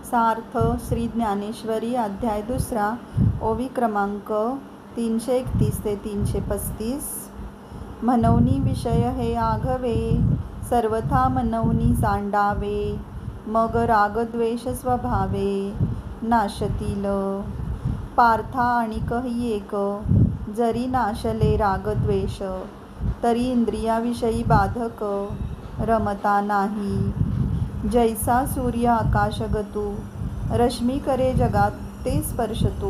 सार्थ श्री ज्ञानेश्वरी अध्याय 2 ओवी क्रमांक 331 ते 335. म्हणवनी विषय हे आघवे, सर्वथा म्हणवनी सांडावे. मग रागद्वेष स्वभावे, नाशतील. पार्था आणिकही एक, जरी नाशले रागद्वेष, तरी इंद्रियाविषयी बाधक रमता नाही. जैसा सूर्य आकाशगतू, रश्मी करे जगात ते स्पर्शतू.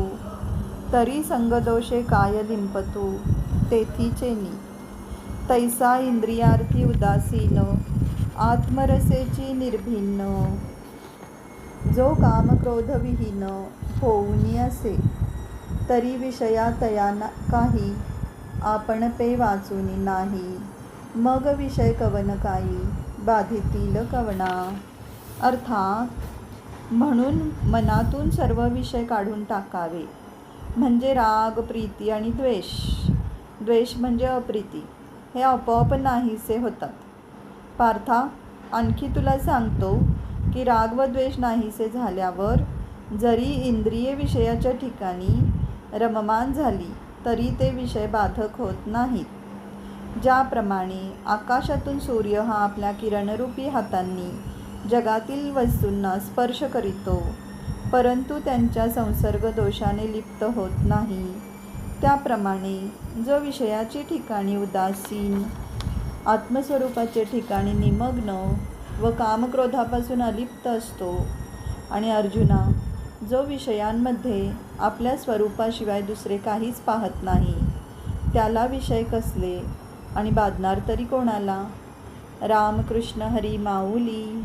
तरी संगदोषे काय लिंपतू, तेथीचेनी. तैसा इंद्रियार्थी उदासीन, आत्मरसेची निर्भिन्न. जो कामक्रोधविहीन होऊनी असे, तरी विषया तया काही, आपण पे वाचुनी नाही. मग विषय कवन काही, बाधितील कवना. अर्थात म्हणून मनातून सर्व विषय काढून टाकावे, म्हणजे राग, प्रीती आणि द्वेष. द्वेष म्हणजे अप्रीती, हे आपोआप नाहीसे होतात. पार्था, आणखी तुला सांगतो की राग व द्वेष नाहीसे झाल्यावर जरी इंद्रिये विषयाच्या ठिकाणी रममाण झाली, तरी ते विषय बाधक होत नाहीत. ज्याप्रमाणे आकाशातून सूर्य हा आपल्या किरणरूपी हातांनी जगातील वस्तूंना स्पर्श करीतो, परंतु त्यांच्या संसर्ग दोषाने लिप्त होत नाही, त्याप्रमाणे जो विषयाची ठिकाणी उदासीन, आत्मस्वरूपाचे ठिकाणी निमग्न व कामक्रोधापासून अलिप्त असतो, आणि अर्जुना, जो विषयांमध्ये आपल्या स्वरूपाशिवाय दुसरे काहीच पाहत नाही, त्याला विषय कसले आणि बाधणार तरी कोणाला. रामकृष्ण हरी माऊली.